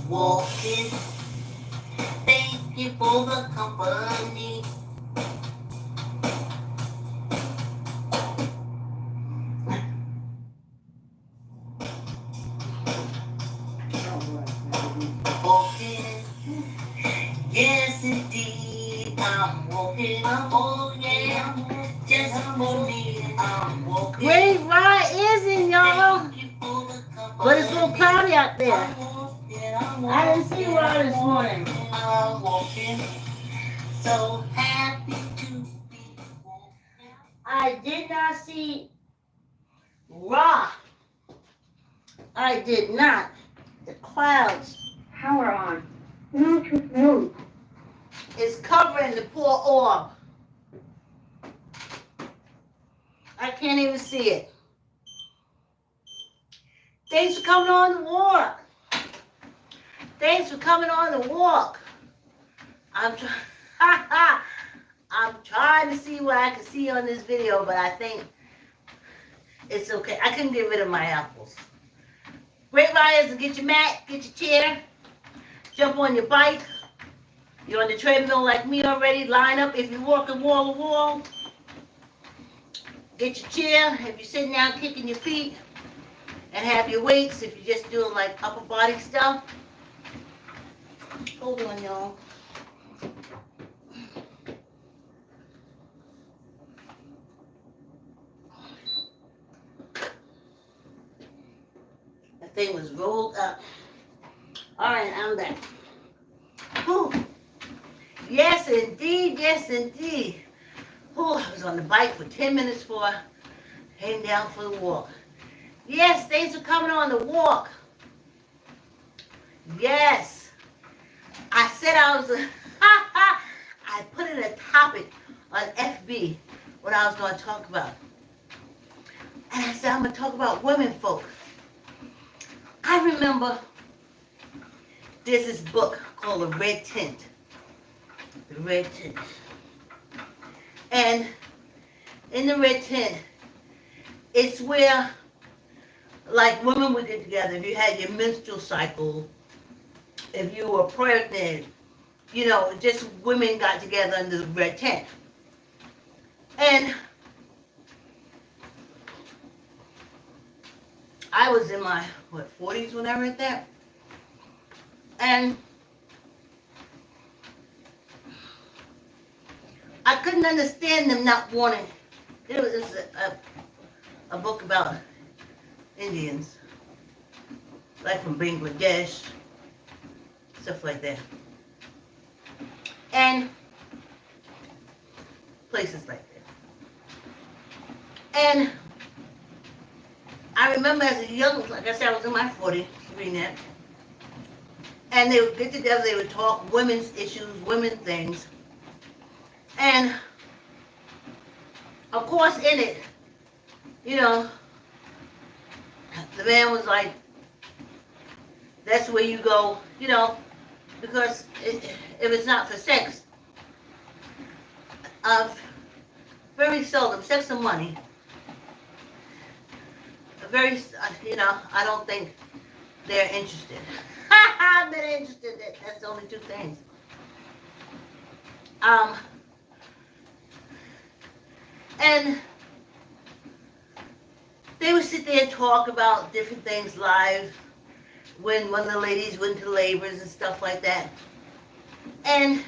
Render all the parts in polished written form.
walking. Thank you for the company. Walking, yes indeed, I'm walking. Oh yeah, just for me, I'm walking. Great ride isn't, y'all. But it's a little cloudy out there. I didn't see Rod this morning. I'm walking, so happy to be walking. I did not see Rod. I did not. The clouds. Power on. Bluetooth mode. Is covering the poor orb. I can't even see it. Thanks for coming on the walk. Thanks for coming on the walk. I'm trying to see what I can see on this video, but I think it's okay. I couldn't get rid of my apples. Great riders, get your mat, get your chair, jump on your bike. You're on the treadmill like me already. Line up if you're walking wall to wall. Get your chair if you're sitting down kicking your feet. And have your weights if you're just doing like upper body stuff. Hold on, y'all. That thing was rolled up. All right, I'm back. Whew. Yes, indeed. Yes, indeed. Whew, I was on the bike for 10 minutes before I came down for the walk. Yes, thanks for coming on the walk. Yes. I said I was, I put in a topic on FB what I was going to talk about. And I said I'm going to talk about women folk. I remember there's this book called The Red Tint. The Red Tint. And in The Red Tint, it's where like women would get together. If you had your menstrual cycle, if you were pregnant, you know, just women got together under the red tent. And I was in my, 40s when I read that? And I couldn't understand them not wanting, it was a book about Indians, like from Bangladesh, stuff like that, and places like that. And I remember as a young, like I said, I was in my 40s reading that, and they would get together, they would talk women's issues, women things, and of course in it, you know, the man was like, that's where you go, you know, because if it's not for sex, very seldom, sex and money, very, you know, I don't think they're interested. I'm not interested, that's the only two things. And they would sit there and talk about different things live when one of the ladies went to labors and stuff like that. And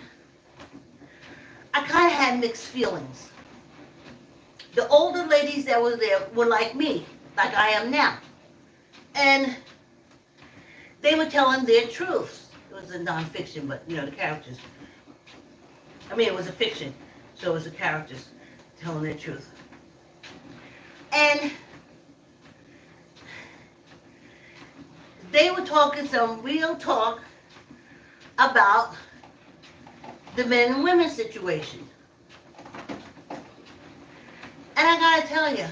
I kind of had mixed feelings. The older ladies that were there were like me, like I am now. And they were telling their truths. It was a nonfiction, but, you know, the characters. I mean, it was a fiction, so it was the characters telling their truth. And they were talking some real talk about the men and women situation. And I gotta tell you,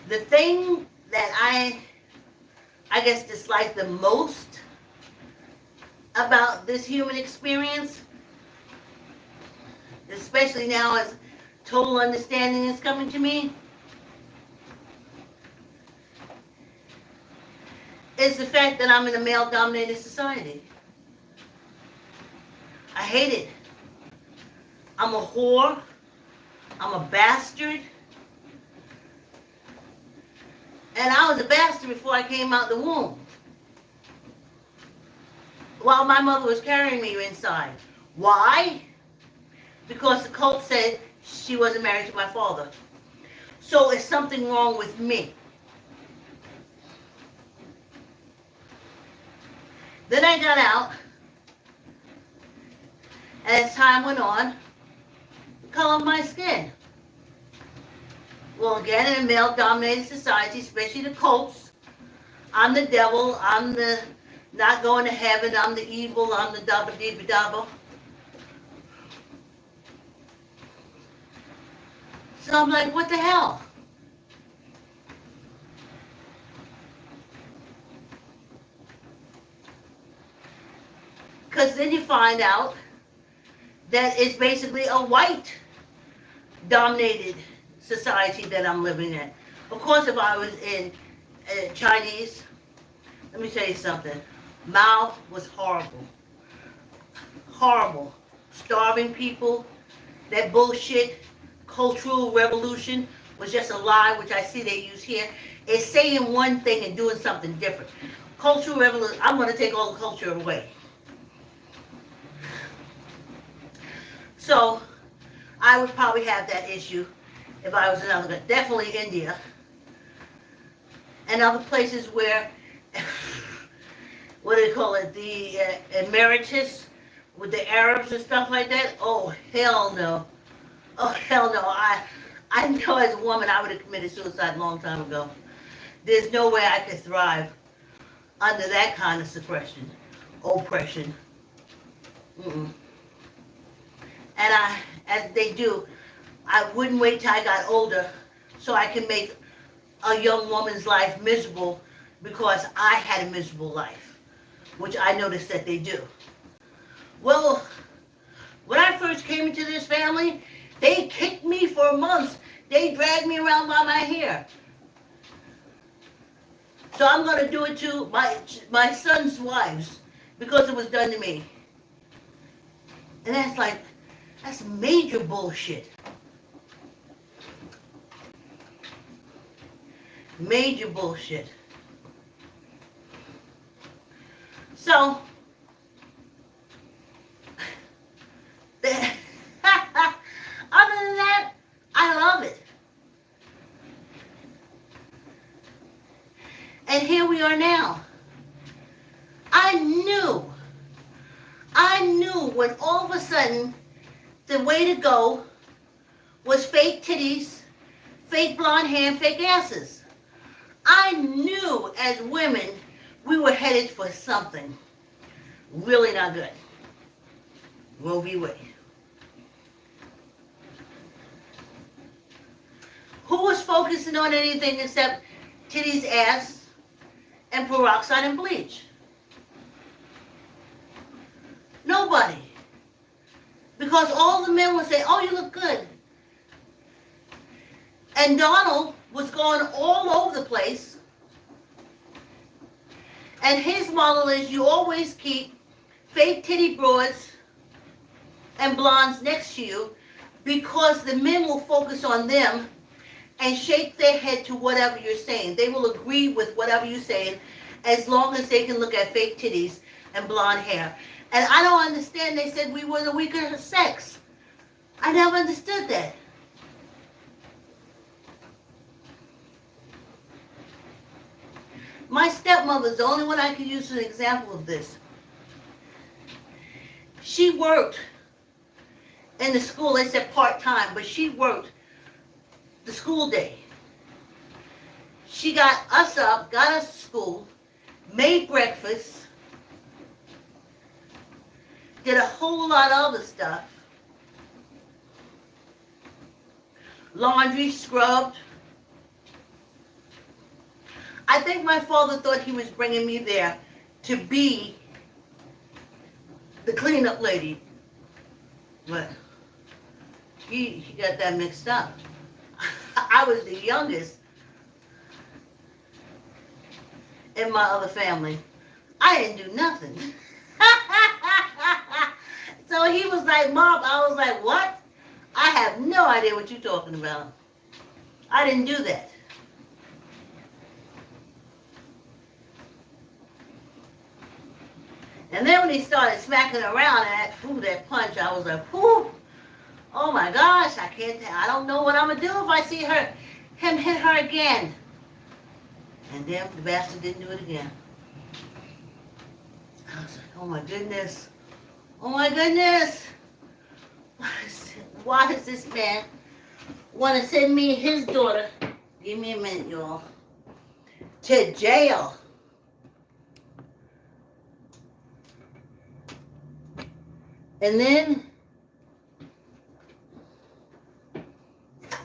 the thing that I guess dislike the most about this human experience, especially now as total understanding is coming to me, is the fact that I'm in a male-dominated society. I hate it. I'm a whore. I'm a bastard. And I was a bastard before I came out the womb. While my mother was carrying me inside. Why? Because the cult said she wasn't married to my father. So is something wrong with me? Then I got out, and as time went on, the color of my skin. Well, again, in a male-dominated society, especially the cults, I'm the devil, I'm the not going to heaven, I'm the evil, I'm the dabba-dibba-dabba. So I'm like, what the hell? Because then you find out that it's basically a white-dominated society that I'm living in. Of course, if I was in Chinese, let me tell you something. Mao was horrible. Horrible. Starving people, that bullshit, cultural revolution was just a lie, which I see they use here. It's saying one thing and doing something different. Cultural revolution, I'm going to take all the culture away. So, I would probably have that issue if I was another, definitely India. And other places where, what do they call it, the emeritus with the Arabs and stuff like that? Oh, hell no. Oh, hell no. I know as a woman I would have committed suicide a long time ago. There's no way I could thrive under that kind of suppression, oppression. Mm-mm. And as they do, I wouldn't wait till I got older so I can make a young woman's life miserable because I had a miserable life, which I noticed that they do. Well, when I first came into this family, they kicked me for months. They dragged me around by my hair. So I'm going to do it to my son's wives because it was done to me. And that's major bullshit. Major bullshit. So, other than that, I love it. And here we are now. I knew when all of a sudden the way to go was fake titties, fake blonde hair, and fake asses. I knew as women we were headed for something really not good. Roe v. Wade. Who was focusing on anything except titties, ass, and peroxide and bleach? Nobody. Because all the men would say, oh, you look good. And Donald was going all over the place. And his model is you always keep fake titty broads and blondes next to you because the men will focus on them and shake their head to whatever you're saying. They will agree with whatever you're saying as long as they can look at fake titties and blonde hair. And I don't understand. They said we were the weaker sex. I never understood that. My stepmother's the only one I can use as an example of this. She worked in the school. They said part-time, but she worked the school day. She got us up, got us to school, made breakfast, did a whole lot of other stuff. Laundry, scrubbed. I think my father thought he was bringing me there to be the cleanup lady. But he got that mixed up. I was the youngest in my other family. I didn't do nothing. So he was like, Mom, I was like, what? I have no idea what you're talking about. I didn't do that. And then when he started smacking around and that punch, I was like, whew, oh my gosh, I don't know what I'm gonna do if I see him hit her again. And then the bastard didn't do it again. I was like, oh my goodness, oh my goodness. Why does this man want to send me his daughter, give me a minute, y'all, to jail? And then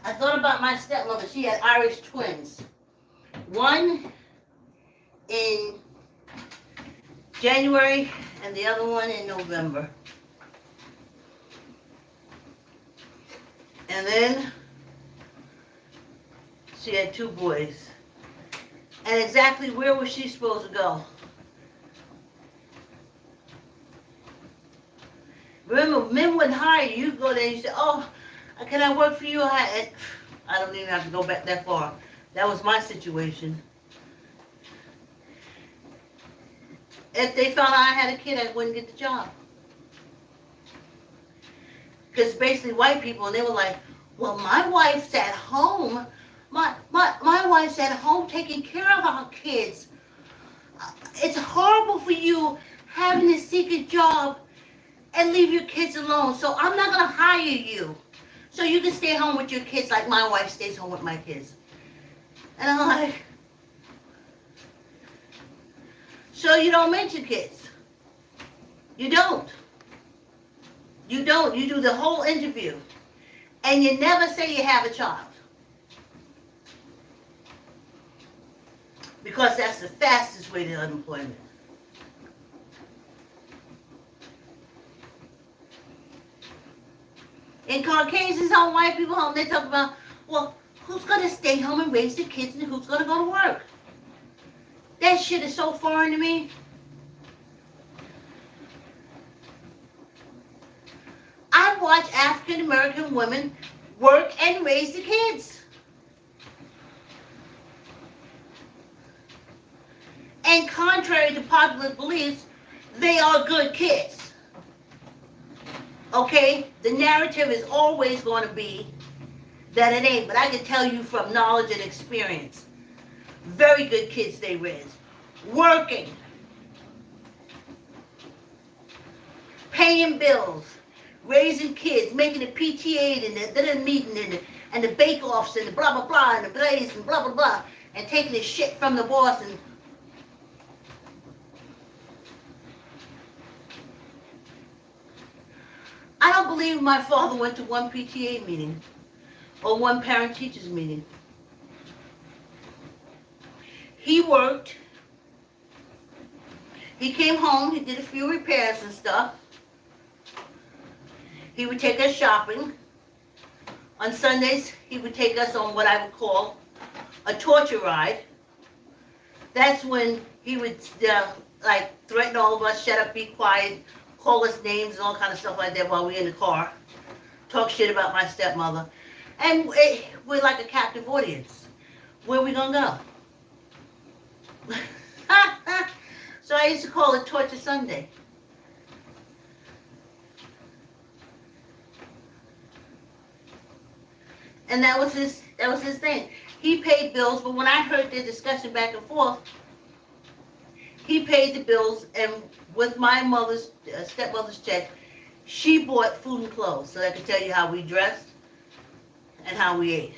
I thought about my stepmother. She had Irish twins. One in January and the other one in November. And then she had two boys. And exactly where was she supposed to go? Remember, men wouldn't hire you. You go there and you say, oh, can I work for you? I don't even have to go back that far. That was my situation. If they found out I had a kid, I wouldn't get the job. Because basically white people, and they were like, well, my wife's at home. My wife's at home taking care of our kids. It's horrible for you having to seek a job and leave your kids alone. So I'm not going to hire you. So you can stay home with your kids like my wife stays home with my kids. And I'm like, so you don't mention kids. You don't. You don't. You do the whole interview. And you never say you have a child. Because that's the fastest way to unemployment. In Caucasians home, white people home, they talk about, well, who's going to stay home and raise the kids and who's going to go to work? That shit is so foreign to me. I watch African American women work and raise the kids. And contrary to popular beliefs, they are good kids. Okay? The narrative is always going to be that it ain't. But I can tell you from knowledge and experience, very good kids they raise. Working. Paying bills. Raising kids. Making the PTA and the meeting and the bake-offs and the blah, blah, blah, and the blaze and blah, blah, blah. And taking the shit from the boss and I don't believe my father went to one PTA meeting or one parent-teachers meeting. He worked. He came home. He did a few repairs and stuff. He would take us shopping. On Sundays, he would take us on what I would call a torture ride. That's when he would threaten all of us, shut up, be quiet, call us names and all kind of stuff like that while we're in the car. Talk shit about my stepmother. And we're like a captive audience. Where are we gonna go? So I used to call it Torture Sunday. And that was his thing. He paid bills, but when I heard their discussion back and forth, he paid the bills, and with my stepmother's check, she bought food and clothes, so I could tell you how we dressed and how we ate.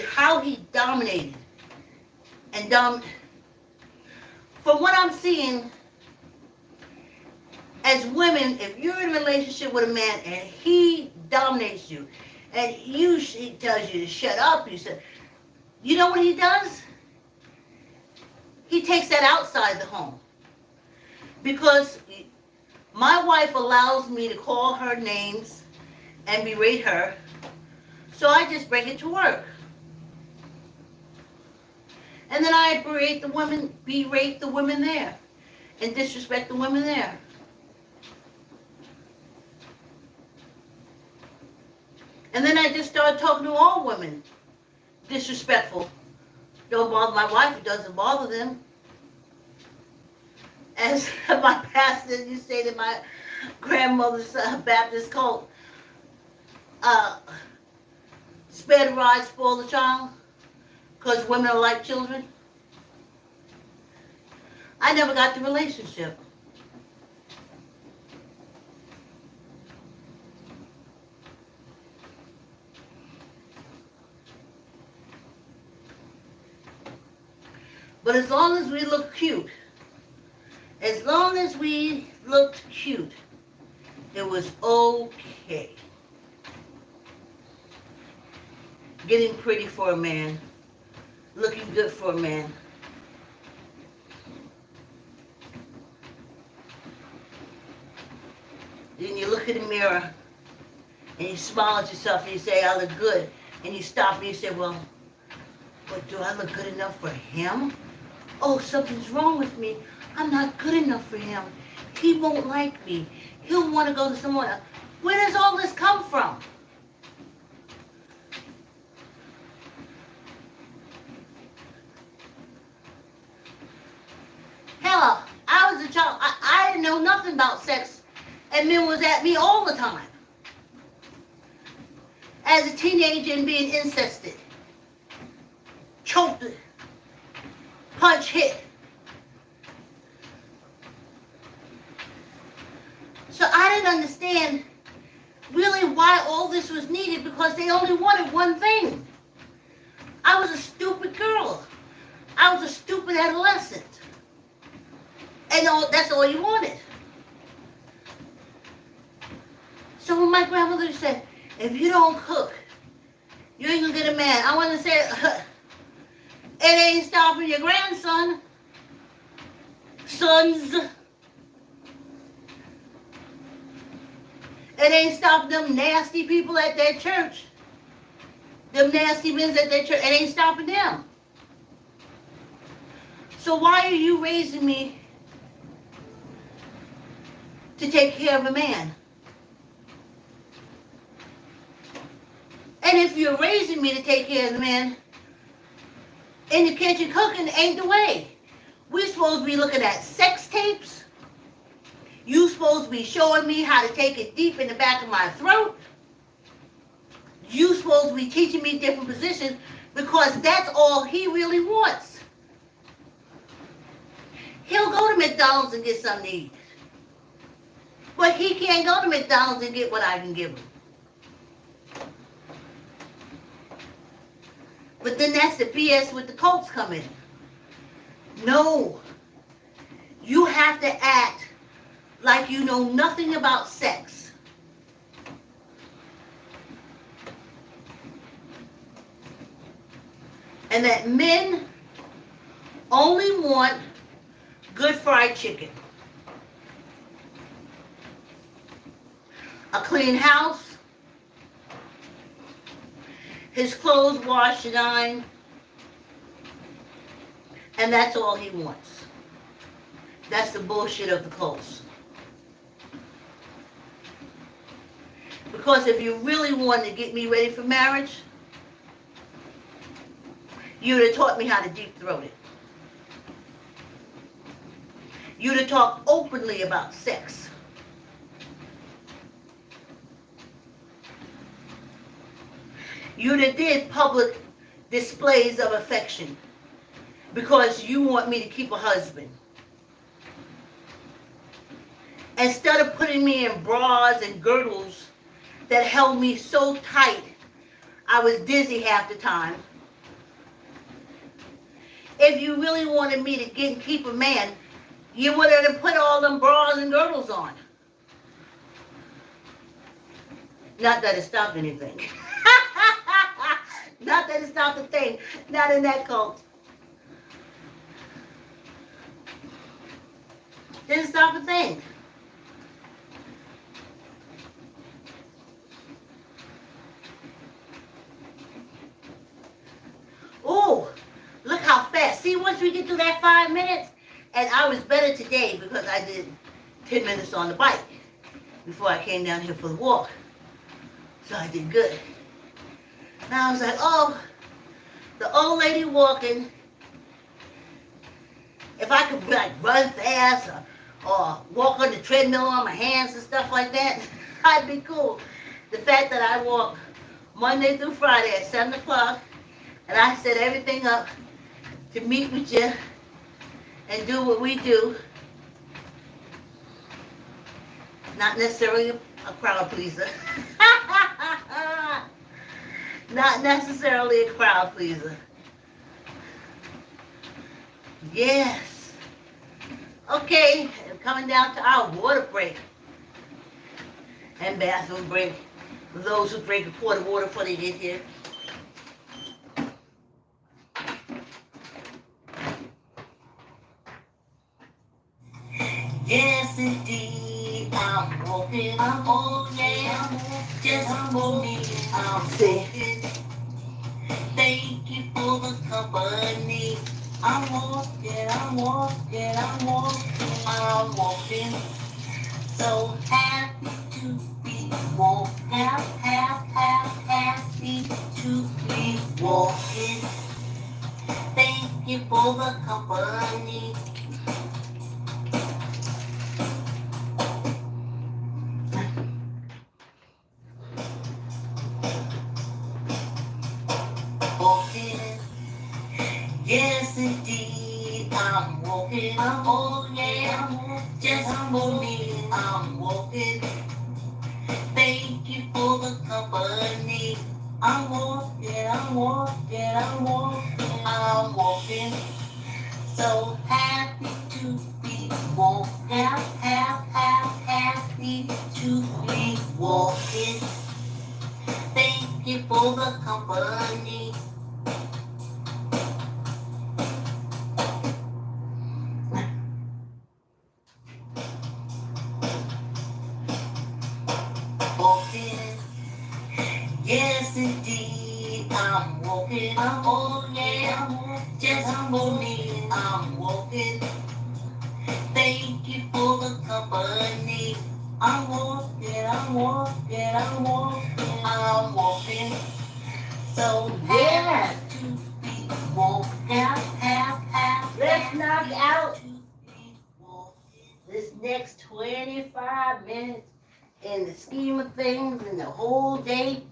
How he dominated and from what I'm seeing, as women, if you're in a relationship with a man and he dominates you, and he tells you to shut up, you know what he does? He takes that outside the home. Because My wife allows me to call her names and berate her, so I just bring it to work. And then I berate the women there, and disrespect the women there. And then I just start talking to all women, disrespectful. Don't bother my wife, it doesn't bother them. As my pastor used to say to my grandmother's Baptist cult, uh, spare the rod, spoil the child, because women are like children. I never got the relationship. But as long as we look cute, as long as we looked cute, it was okay. Getting pretty for a man, looking good for a man. Then you look in the mirror and you smile at yourself and you say, I look good. And you stop and you say, well, but do I look good enough for him? Oh, something's wrong with me. I'm not good enough for him. He won't like me. He'll want to go to someone else. Where does all this come from? Hell, I was a child. I didn't know nothing about sex, and men was at me all the time. As a teenager and being incested, choked, punch, hit. So I didn't understand really why all this was needed, because they only wanted one thing. I was a stupid girl. I was a stupid adolescent. And that's all you wanted. So when my grandmother said, if you don't cook, you ain't gonna get a man. I want to say, it ain't stopping your grandson. Sons. It ain't stopping them nasty people at their church. Them nasty men at their church. It ain't stopping them. So why are you raising me to take care of a man? And if you're raising me to take care of the man, in the kitchen cooking ain't the way. We're supposed to be looking at sex tapes. You supposed to be showing me how to take it deep in the back of my throat. You supposed to be teaching me different positions, because that's all he really wants. He'll go to McDonald's and get something to eat. But he can't go to McDonald's and get what I can give him. But then that's the BS with the cults come in. No. You have to act like you know nothing about sex. And that men only want good fried chicken, a clean house, his clothes washed and ironed, and that's all he wants. That's the bullshit of the cults. Because if you really wanted to get me ready for marriage, you'd have taught me how to deep throat it. You'd have talked openly about sex. You'd have did public displays of affection, because you want me to keep a husband. Instead of putting me in bras and girdles that held me so tight, I was dizzy half the time. If you really wanted me to get and keep a man, you would have put all them bras and girdles on. Not that it stopped anything. Not that it stopped a thing. Not in that cult. Didn't stop a thing. once we get through that 5 minutes, and I was better today because I did 10 minutes on the bike before I came down here for the walk. So I did good. Now I was like, oh, the old lady walking, if I could like run fast or walk on the treadmill on my hands and stuff like that, I'd be cool. The fact that I walk Monday through Friday at 7 o'clock and I set everything up to meet with you and do what we do, not necessarily a crowd pleaser. Not necessarily a crowd pleaser. Yes. Okay, coming down to our water break and bathroom break for those who drink a quart of water before they get here. Yes, indeed, I'm walking. Oh, yeah, just for me, I'm walking. Thank you for the company. I'm walking, I'm walking, I'm walking, I'm walking. So happy to be walking, happy to be walking. Thank you for the company. Walking, yes indeed, I'm walking. Oh yeah, just for me, I'm walking. Thank you for the company. I'm walking, I'm walking, I'm walking, I'm walking. So happy to be walking, happy to be walking. Thank you for the company. Walking, yes indeed, I'm walking. Oh yeah, just for me, I'm walking. Thank you for the company. I'm walking, I'm walking, I'm walking, I'm walking. So Yes. happy to be walking, Let's knock out to be walking. this next 25 minutes in the scheme of things in the whole day.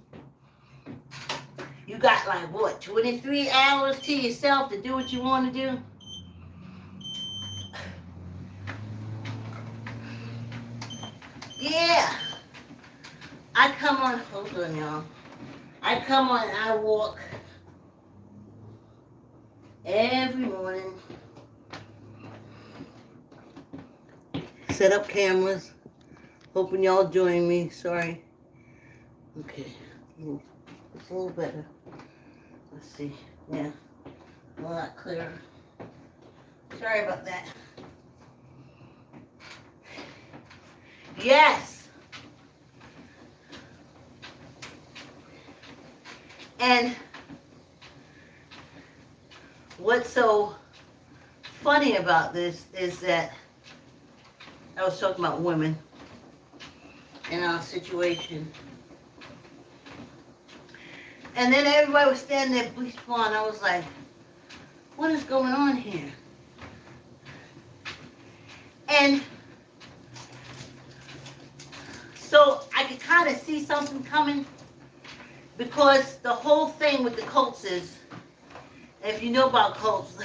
You got like what, 23 hours to yourself to do what you want to do? Yeah. I come on, hold on y'all. I come on and I walk every morning. Set up cameras. Hoping y'all join me. Sorry. Okay. It's a little better. Let's see. Yeah. A lot clearer. Sorry about that. Yes. And what's so funny about this is that I was talking about women in our situation. And then everybody was standing at Bleach Pond. I was like, what is going on here? And so I could kind of see something coming because the whole thing with the cults is, if you know about cults,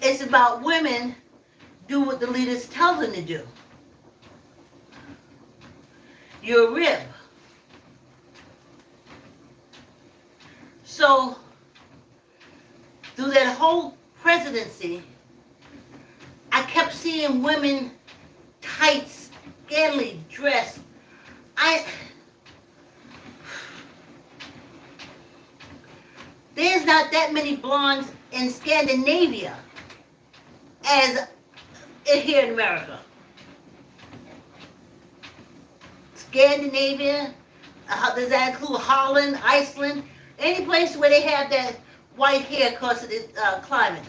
it's about women do what the leaders tell them to do. You're a rib. So, through that whole presidency, I kept seeing women tight, scantily dressed. There's not that many blondes in Scandinavia as here in America. Scandinavia, does that include Holland, Iceland? Any place where they have that white hair because of the climate.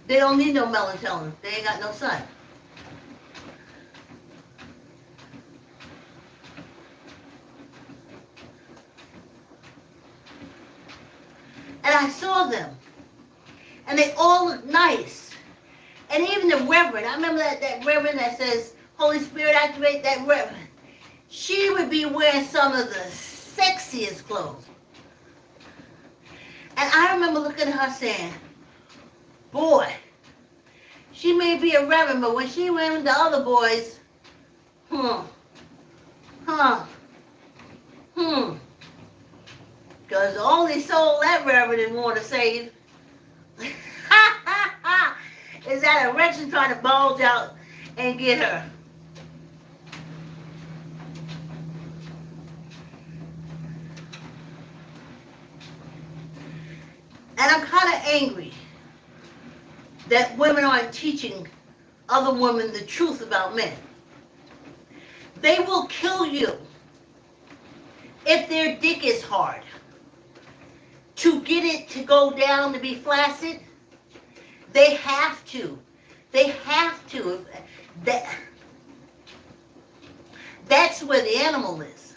They don't need no melatonin. They ain't got no sun. And I saw them. And they all look nice. And even the reverend, I remember that reverend that says, Holy Spirit activate, that reverend. She would be wearing some of the sexiest clothes. And I remember looking at her saying, boy, she may be a reverend, but when she went with the other boys, because the only soul that reverend didn't want to save is that erection trying to bulge out and get her. And I'm kind of angry that women aren't teaching other women the truth about men. They will kill you if their dick is hard. To get it to go down to be flaccid, they have to. They have to. That's where the animal is.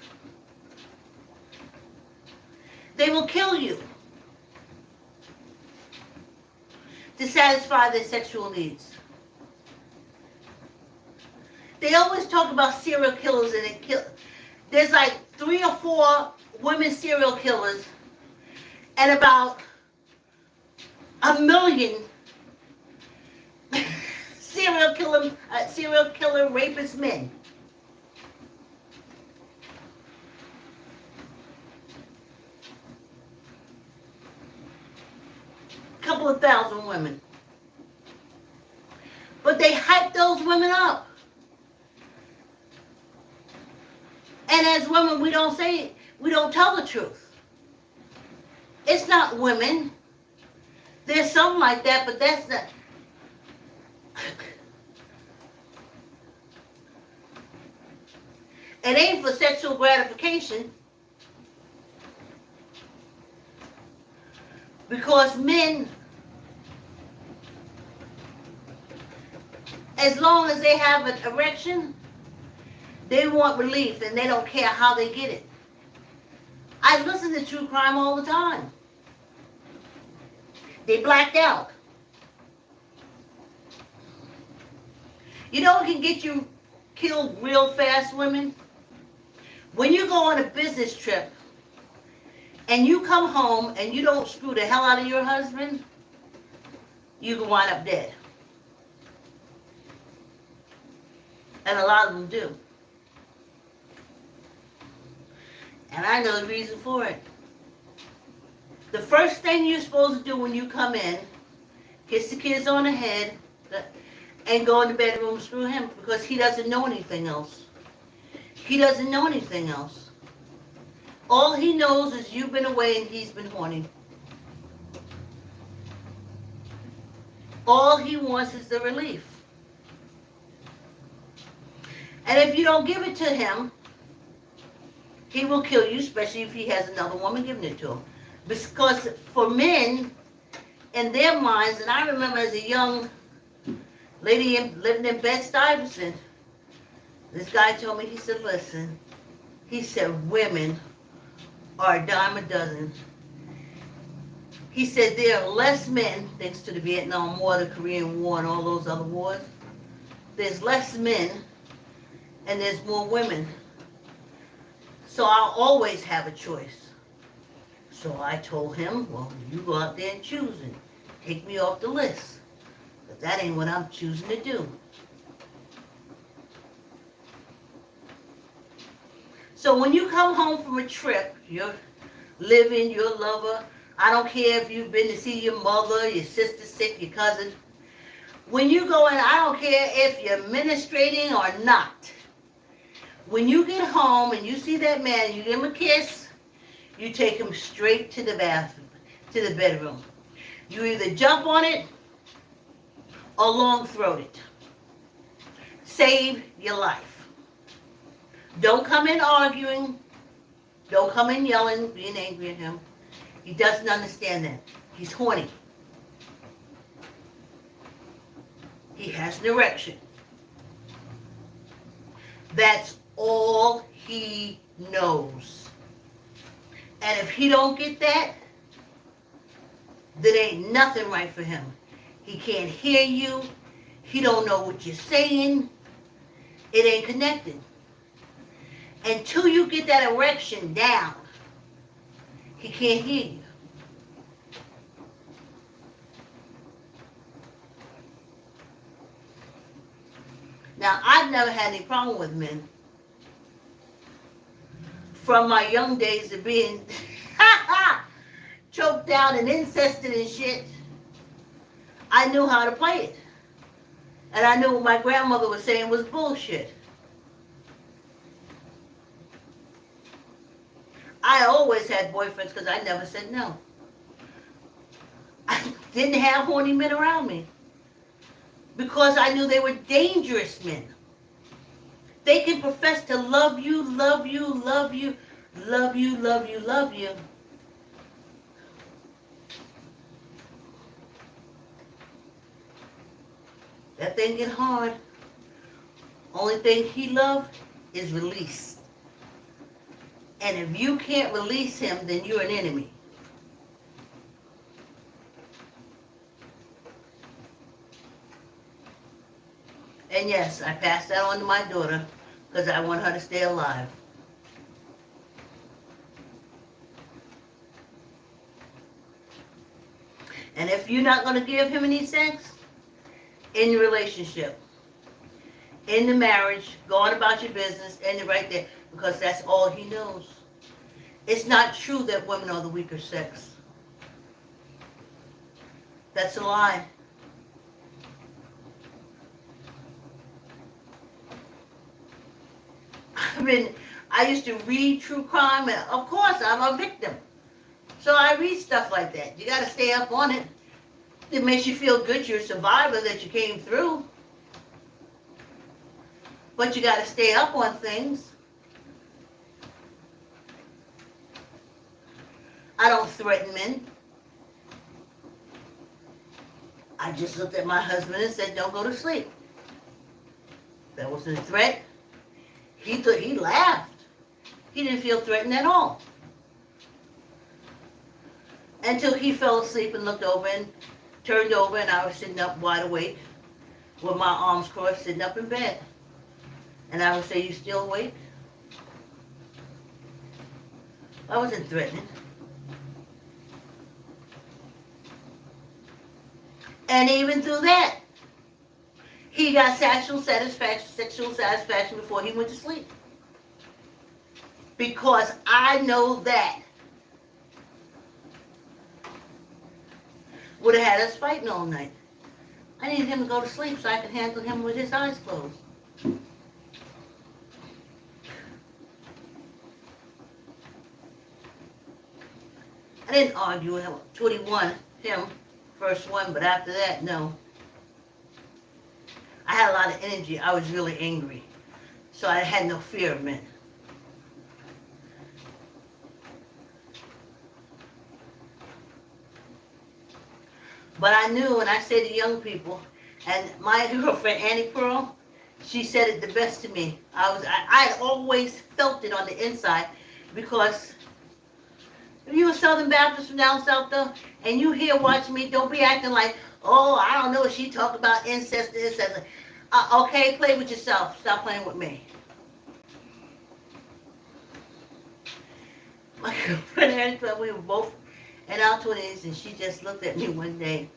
They will kill you to satisfy their sexual needs. They always talk about serial killers and there's like 3 or 4 women serial killers and about 1 million serial killer rapist men. Couple of thousand women. But they hype those women up. And as women, we don't tell the truth. It's not women. There's something like that, but that's not. It ain't for sexual gratification. Because men, as long as they have an erection, they want relief and they don't care how they get it. I listen to true crime all the time. They blacked out. You know what can get you killed real fast, women? When you go on a business trip and you come home and you don't screw the hell out of your husband, you can wind up dead. And a lot of them do. And I know the reason for it. The first thing you're supposed to do when you come in, kiss the kids on the head, and go in the bedroom and screw him, because he doesn't know anything else. He doesn't know anything else. All he knows is you've been away and he's been horny. All he wants is the relief. And if you don't give it to him, he will kill you, especially if he has another woman giving it to him. Because for men, in their minds, and I remember as a young lady living in Bed-Stuyvesant, this guy told me, he said, listen, he said, women are a dime a dozen. He said there are less men, thanks to the Vietnam War, the Korean War, and all those other wars. There's less men, and there's more women. So I'll always have a choice. So I told him, well, you go out there and choose it. Take me off the list. But that ain't what I'm choosing to do. So when you come home from a trip, you're living, your lover, I don't care if you've been to see your mother, your sister sick, your cousin. When you go in, I don't care if you're ministrating or not. When you get home and you see that man, you give him a kiss, you take him straight to the bathroom, to the bedroom. You either jump on it or long throat it. Save your life. Don't come in arguing. Don't come in yelling, being angry at him. He doesn't understand that. He's horny. He has an erection. That's all he knows. And if he don't get that, then ain't nothing right for him. He can't hear you. He don't know what you're saying. It ain't connected. Until you get that erection down, he can't hear you. Now, I've never had any problem with men. From my young days of being choked down and incested and shit, I knew how to play it. And I knew what my grandmother was saying was bullshit. I always had boyfriends because I never said no. I didn't have horny men around me because I knew they were dangerous men. They can profess to love you, love you, love you, love you, love you, love you. That thing get hard. Only thing he loved is release. And if you can't release him, then you're an enemy. And yes, I passed that on to my daughter because I want her to stay alive. And if you're not going to give him any sex, in the relationship, in the marriage, going about your business, end it right there, because that's all he knows. It's not true that women are the weaker sex. That's a lie. I used to read true crime, and of course I'm a victim. So I read stuff like that. You got to stay up on it. It makes you feel good you're a survivor, that you came through. But you got to stay up on things. I don't threaten men. I just looked at my husband and said, don't go to sleep. That wasn't a threat. He laughed. He didn't feel threatened at all. Until he fell asleep and looked over and turned over, and I was sitting up wide awake with my arms crossed, sitting up in bed. And I would say, you still awake? I wasn't threatening. And even through that, he got sexual satisfaction before he went to sleep. Because I know that would have had us fighting all night. I needed him to go to sleep so I could handle him with his eyes closed. I didn't argue with him. 21, him, first one, but after that, no. I had a lot of energy. I was really angry. So I had no fear of men. But I knew, and I say to young people, and my girlfriend Annie Pearl, she said it the best to me. I always felt it on the inside, because if you a Southern Baptist from down south though, and you here watching me, don't be acting like, oh, I don't know what she talked about, incest. Okay, play with yourself. Stop playing with me. My girlfriend Annie Pearl, we were both in our 20s, and she just looked at me one day.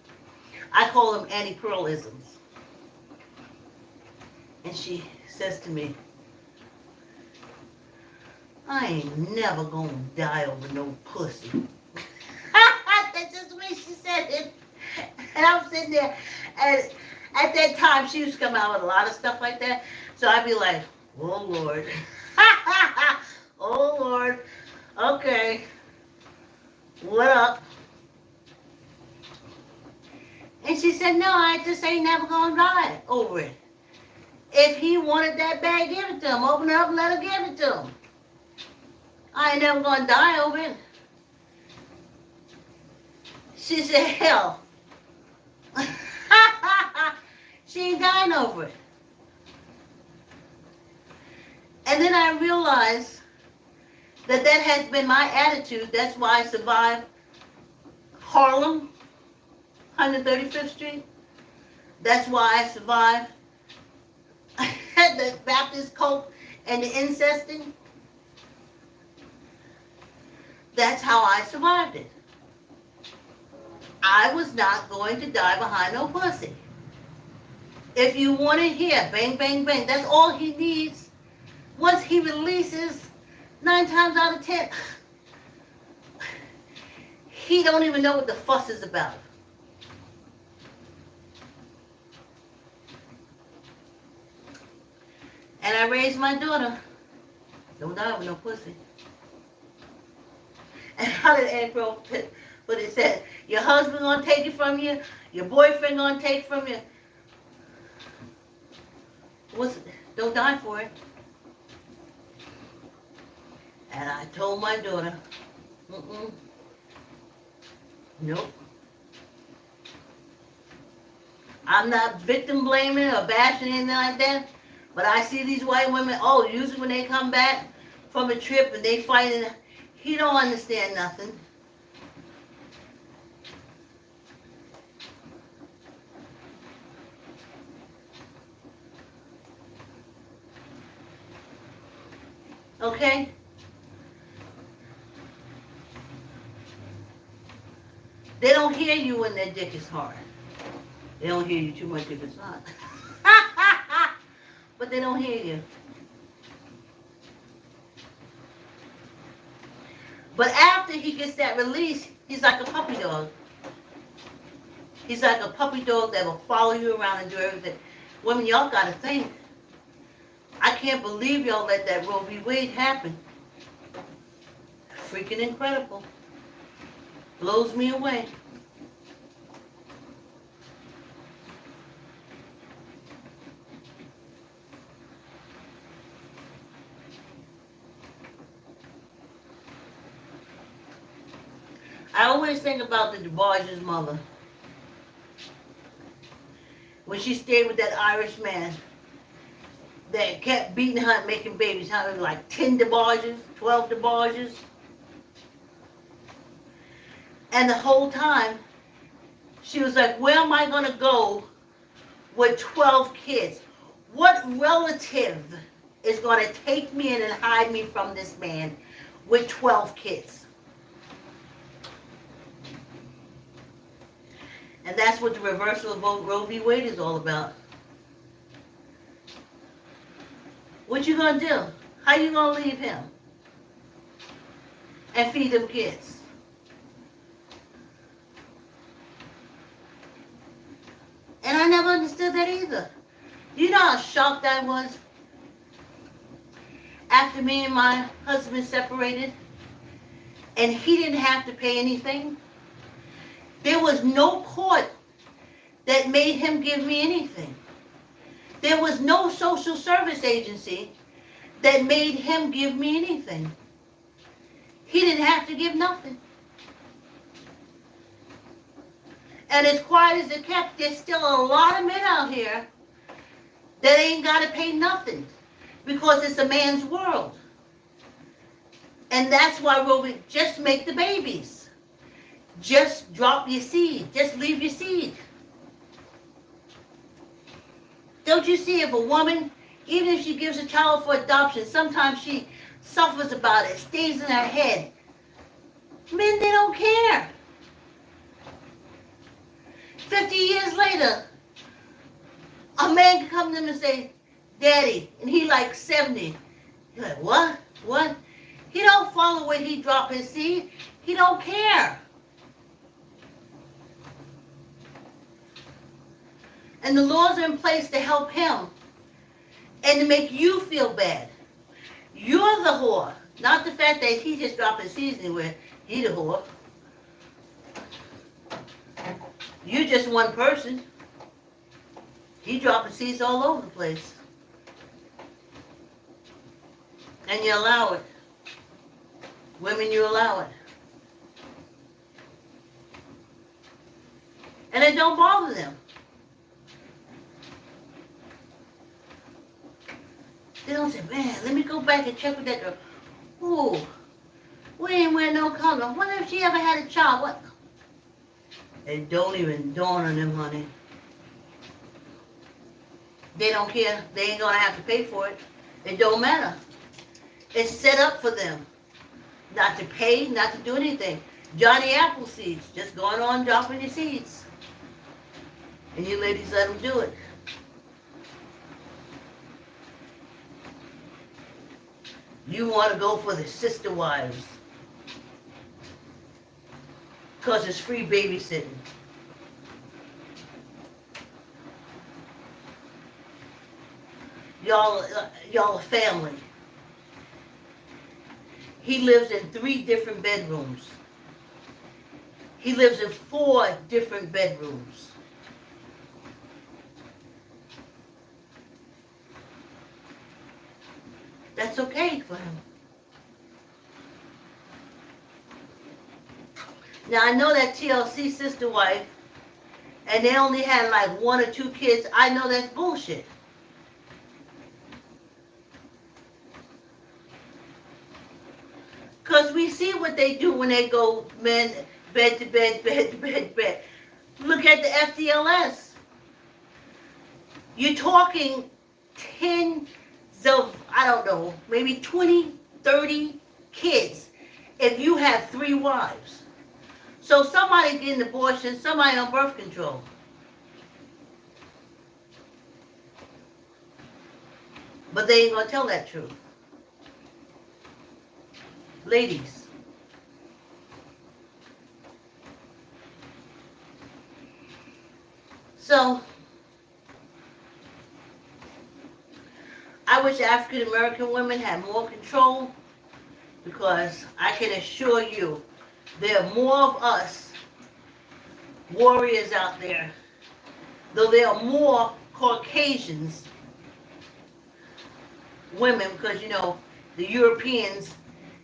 I call them Annie Pearlisms. And she says to me, I ain't never gonna die over no pussy. That's just the way she said it. And I'm sitting there, and at that time, she used to come out with a lot of stuff like that. So I'd be like, oh, Lord. Oh, Lord. Okay. What up? And she said, no, I just ain't never gonna die over it. If he wanted that bag, give it to him. Open it up and let him give it to him. I ain't never gonna die over it. She said, hell. She ain't dying over it. And then I realized that that has been my attitude. That's why I survived Harlem, 135th Street. That's why I survived the Baptist cult and the incesting. That's how I survived it. I was not going to die behind no pussy. If you want to hear bang, bang, bang, that's all he needs. Once he releases, 9 times out of 10, he don't even know what the fuss is about. And I raised my daughter. Don't die with no pussy. And how did Aunt Girl put it said, your husband gonna take it from you, your boyfriend gonna take it from you. Don't die for it. And I told my daughter, nope. I'm not victim blaming or bashing anything like that, but I see these white women, usually when they come back from a trip and they fighting, he don't understand nothing. Okay? They don't hear you when their dick is hard. They don't hear you too much if it's not. But they don't hear you. But after he gets that release, he's like a puppy dog. He's like a puppy dog that will follow you around and do everything. Women, y'all gotta think. I can't believe y'all let that Roe v. Wade happen. Freaking incredible. Blows me away. I always think about the DeBarge's mother. When she stayed with that Irish man that kept beating her and making babies, having like 10 DeBarges, 12 DeBarges. And the whole time, she was like, where am I going to go with 12 kids? What relative is going to take me in and hide me from this man with 12 kids? And that's what the reversal of Roe v. Wade is all about. What you going to do? How you going to leave him? And feed them kids? And I never understood that either. You know how shocked I was after me and my husband separated and he didn't have to pay anything? There was no court that made him give me anything. There was no social service agency that made him give me anything. He didn't have to give nothing. And as quiet as it kept, there's still a lot of men out here that ain't got to pay nothing because it's a man's world. And that's why we'll just make the babies. Just drop your seed. Just leave your seed. Don't you see if a woman, even if she gives a child for adoption, sometimes she suffers about it, stays in her head. Men, they don't care. 50 years later, a man can come to him and say, Daddy, and he like 70. You're like, what? What? He don't follow where he dropped his seed. He don't care. And the laws are in place to help him and to make you feel bad. You're the whore, not the fact that he just dropped his seeds anywhere. He the whore. You're just one person. He dropping seeds all over the place. And you allow it. Women, you allow it. And it don't bother them. They don't say, man, let me go back and check with that girl. Ooh, we ain't wearing no condom. What if she ever had a child? What? It don't even dawn on them, honey. They don't care. They ain't gonna have to pay for it. It don't matter. It's set up for them. Not to pay, not to do anything. Johnny Appleseeds, just going on dropping your seeds. And you ladies let them do it. You want to go for the sister wives. Because it's free babysitting. Y'all are family. He lives in 3 different bedrooms. He lives in 4 different bedrooms. That's okay for him. Now I know that TLC sister wife, and they only had like 1 or 2 kids. I know that's bullshit. Because we see what they do when they go men, bed to bed, bed to bed, bed. Look at the FDLS. You're talking tens of, I don't know, maybe 20, 30 kids if you have 3 wives. So somebody getting an abortion, somebody on birth control. But they ain't gonna tell that truth. Ladies, so I wish African American women had more control, because I can assure you there are more of us warriors out there, though there are more Caucasians women, because you know the Europeans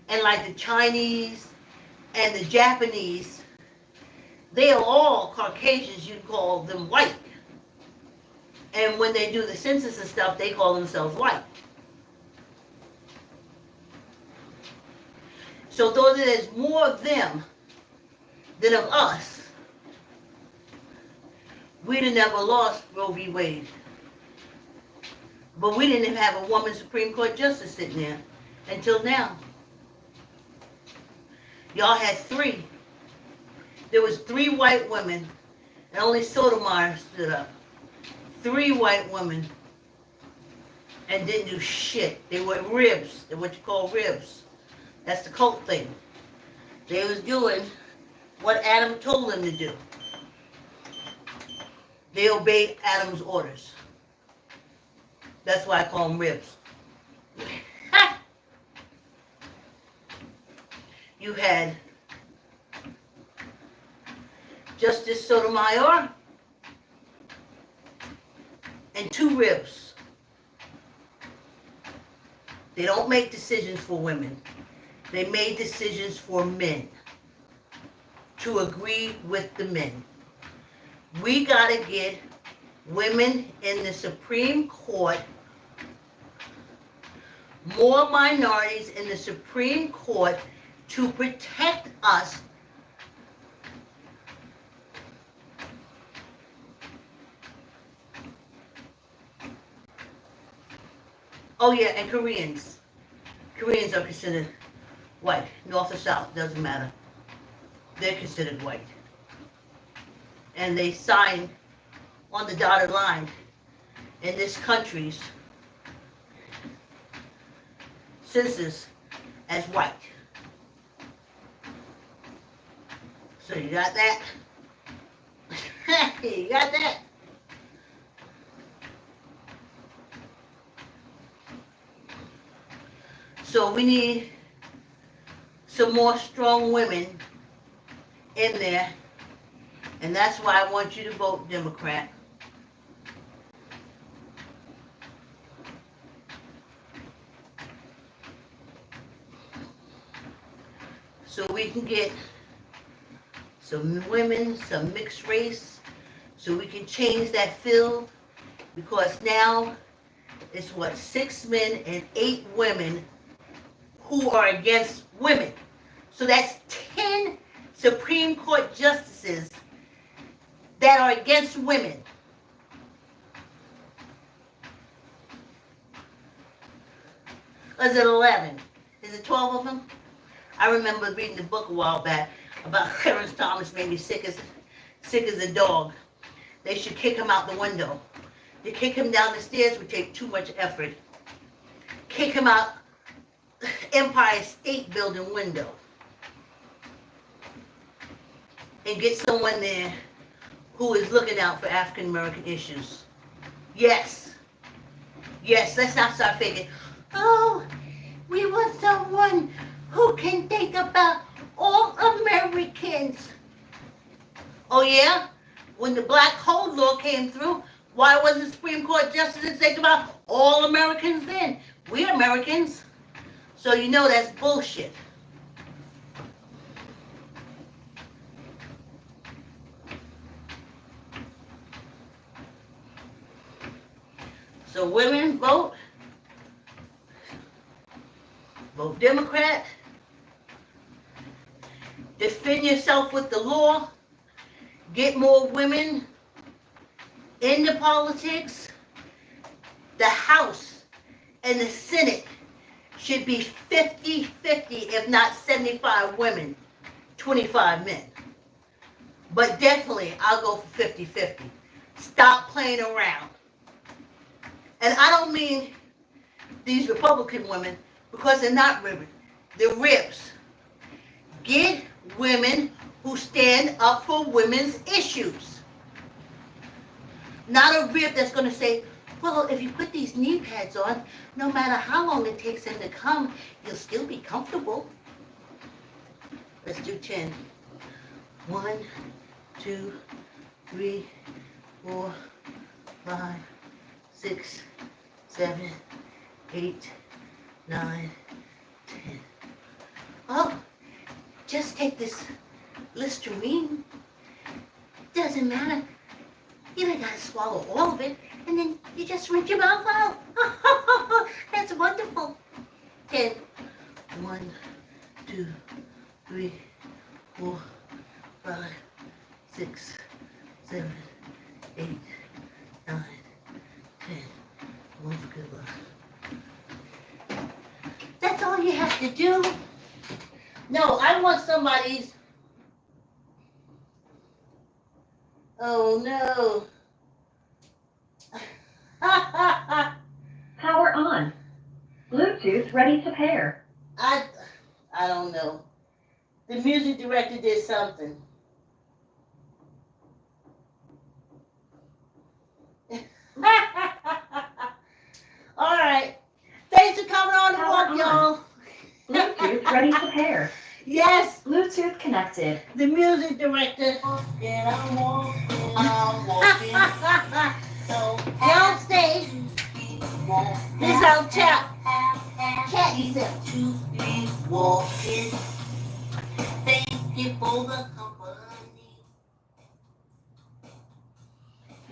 and like the Chinese and the Japanese, they are all Caucasians. You call them white. And when they do the census and stuff, they call themselves white. So though there's more of them than of us, we'd have never lost Roe v. Wade. But we didn't even have a woman Supreme Court justice sitting there until now. Y'all had 3. There was 3 white women, and only Sotomayor stood up. 3 white women, and didn't do shit. They were ribs. They're what you call ribs. That's the cult thing. They was doing what Adam told them to do. They obeyed Adam's orders. That's why I call them ribs. You had Justice Sotomayor and 2 ribs. They don't make decisions for women. They made decisions for men to agree with the men. We got to get women in the Supreme Court, more minorities in the Supreme Court to protect us Oh yeah, and Koreans. Koreans are considered white. North or south, doesn't matter. They're considered white. And they sign on the dotted line in this country's census as white. So you got that? You got that? So we need some more strong women in there, and that's why I want you to vote Democrat. so we can get some women, some mixed race, so we can change that field, because now it's what, 6 men and 8 women who are against women. So that's 10 Supreme Court justices that are against women. Or is it 11? Is it 12 of them? I remember reading the book a while back about Clarence Thomas, made me sick as a dog. They should kick him out the window. To kick him down the stairs would take too much effort. Kick him out Empire State Building window. And get someone there who is looking out for African American issues. Yes. Yes, let's not start thinking, oh, we want someone who can think about all Americans. Oh yeah? When the Black Code Law came through, why wasn't the Supreme Court justices think about all Americans then? We're Americans. So you know that's bullshit. So women, vote. Vote Democrat. Defend yourself with the law. Get more women into politics. The House and the Senate should be 50-50, if not 75 women, 25 men. But definitely, I'll go for 50-50. Stop playing around. And I don't mean these Republican women, because they're not women. They're ribs. Get women who stand up for women's issues. Not a rib that's going to say, well, if you put these knee pads on, no matter how long it takes them to come, you'll still be comfortable. Let's do 10. 1, 2, 3, 4, 5, 6, 7, 8, 9, 10. Oh, just take this Listerine. Doesn't matter. You don't gotta swallow all of it, and then you just rinse your mouth out. That's wonderful. 10. 1, 2, 3, 4, 5, 6, 7, 8, 9, 10. One for good luck. That's all you have to do. No, I want somebody's. Oh no. Power on. Bluetooth ready to pair. I don't know. The music director did something. All right. Thanks for coming on the walk, y'all. Bluetooth ready to pair. Yes, Bluetooth connected. the music director. And I'm walking. So Y'all stay. This our chat. Cat yourself. to be walking. Thank you for the company.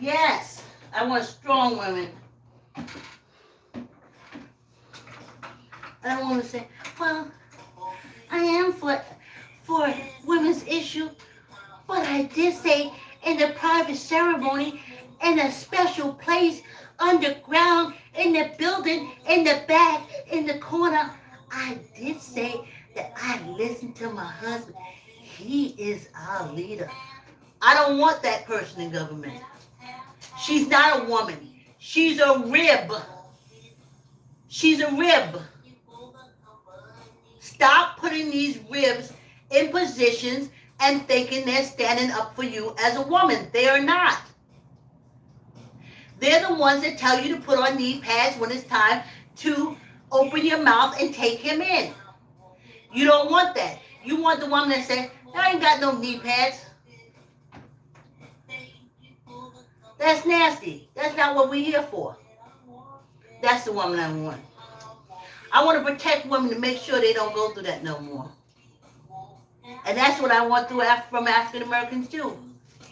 Yes, I want strong women. I don't want to say, well, I am for women's issue, but I did say in the private ceremony, in a special place, underground, in the building, in the back, in the corner, I did say that I listened to my husband. He is our leader. I don't want that person in government. She's not a woman. She's a rib. She's a rib. Stop putting these ribs in positions and thinking they're standing up for you as a woman. They are not. They're the ones that tell you to put on knee pads when it's time to open your mouth and take him in. You don't want that. You want the woman that says, I ain't got no knee pads. That's nasty. That's not what we're here for. That's the woman I want. I want to protect women to make sure they don't go through that no more. And that's what I want from African Americans too.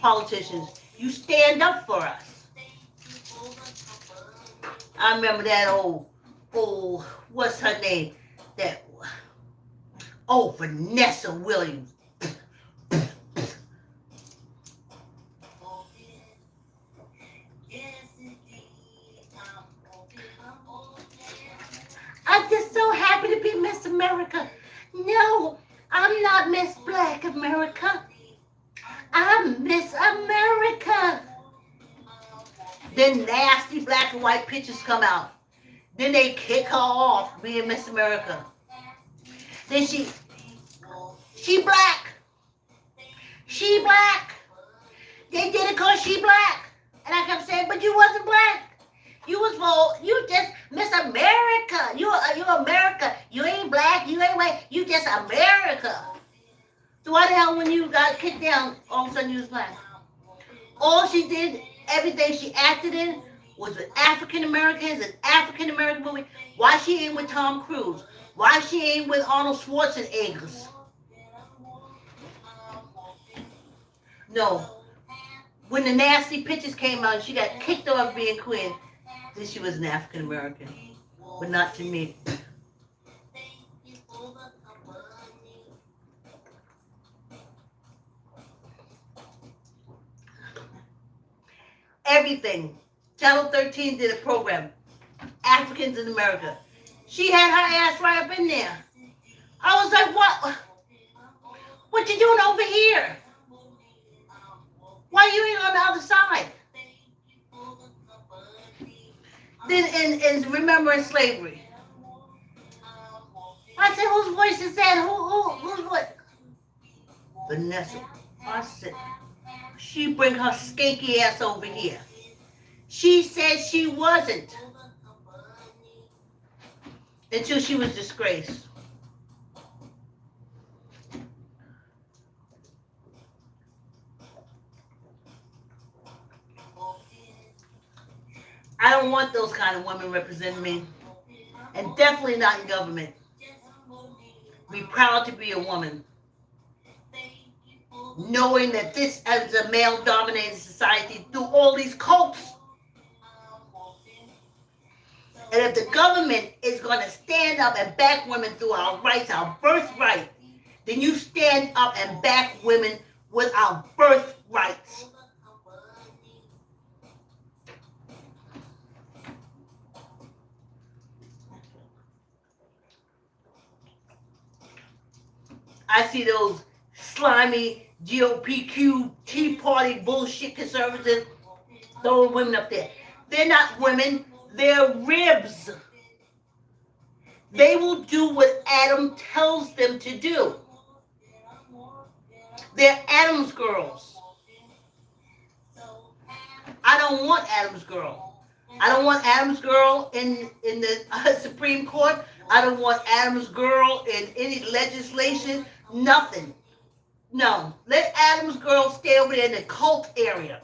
Politicians, you stand up for us. I remember that what's her name? Vanessa Williams. I'm just so happy to be Miss America. No, I'm not Miss Black America. I'm Miss America. Then nasty black and white pictures come out. Then they kick her off being Miss America. Then she black. She black. They did it because she black. And I kept saying, but you wasn't black. You just Miss America. You America. You ain't black. You ain't white. You just America. So why the hell when you got kicked down, all of a sudden you was black? All she did, everything she acted in, was with African Americans and African American movies. Why she ain't with Tom Cruise? Why she ain't with Arnold Schwarzenegger? No. When the nasty pictures came out, she got kicked off being queen. Then she was an African American, but not to me. Everything. Channel 13 did a program, Africans in America. She had her ass right up in there. I was like, what? What you doing over here? Why you ain't on the other side? Then in remembering slavery. I said, whose voice is that? Whose voice? Vanessa. I said, she bring her skanky ass over here. She said she wasn't. Until she was disgraced. I don't want those kind of women representing me. And definitely not in government. Be proud to be a woman. Knowing that this is a male-dominated society through all these cults. And if the government is going to stand up and back women through our rights, our birthright, then you stand up and back women with our birthrights. I see those slimy GOPQ Tea Party bullshit conservatives throwing women up there. They're not women. They're ribs. They will do what Adam tells them to do. They're Adam's girls. I don't want Adam's girl. I don't want Adam's girl in the Supreme Court. I don't want Adam's girl in any legislation. Nothing. No. Let Adam's girl stay over there in the cult area.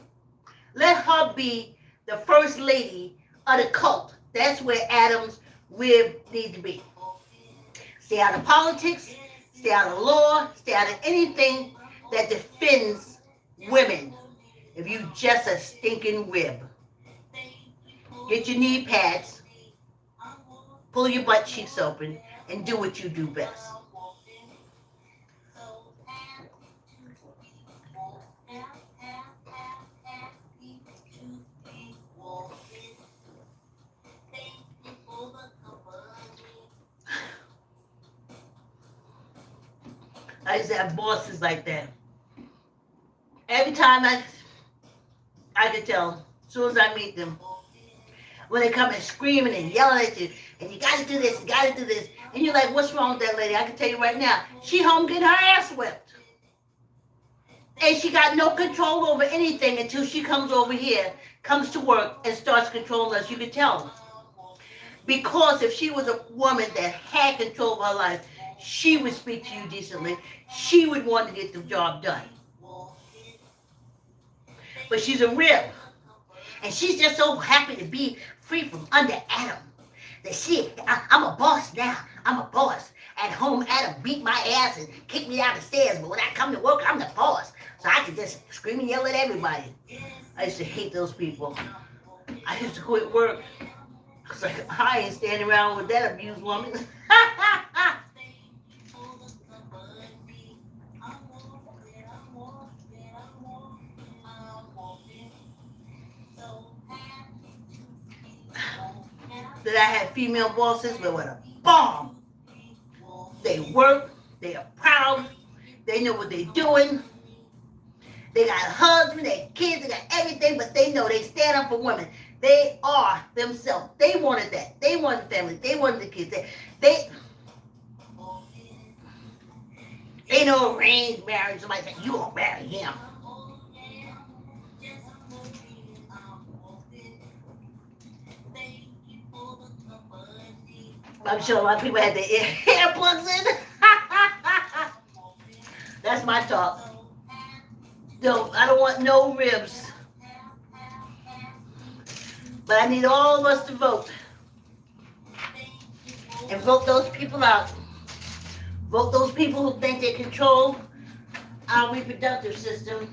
Let her be the first lady of the cult. That's where Adam's rib need to be. Stay out of politics. Stay out of law. Stay out of anything that defends women. If you just a stinking rib. Get your knee pads. Pull your butt cheeks open and do what you do best. I used to have bosses like that. Every time I could tell, as soon as I meet them, when they come and screaming and yelling at you, and you got to do this, you got to do this, and you're like, what's wrong with that lady? I can tell you right now, she home getting her ass whipped. And she got no control over anything until she comes over here, comes to work, and starts controlling us. You can tell. Because if she was a woman that had control of her life, she would speak to you decently. She would want to get the job done. But she's a rib. And she's just so happy to be free from under Adam. That I'm a boss now. I'm a boss. at home Adam beat my ass and kick me out the stairs, but when I come to work, I'm the boss. So I can just scream and yell at everybody. I used to hate those people. I used to quit work. I was like, I ain't standing around with that abused woman. That I had female bosses, but with a bomb. They work, they are proud, they know what they're doing. They got a husband, they got kids, they got everything, but they know they stand up for women. They are themselves. They wanted that. They wanted the family. They wanted the kids. They ain't no arranged marriage. Somebody said, you gonna marry him. I'm sure a lot of people had their earplugs in. That's my talk. No, I don't want no ribs. But I need all of us to vote. And vote those people out. Vote those people who think they control our reproductive system.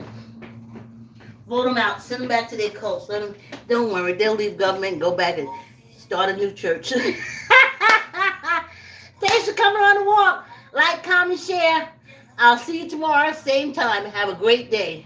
Vote them out. Send them back to their cults. Let them, don't worry, they'll leave government and go back and start a new church. Thanks for coming on the walk. Like, comment, share. I'll see you tomorrow, same time. Have a great day.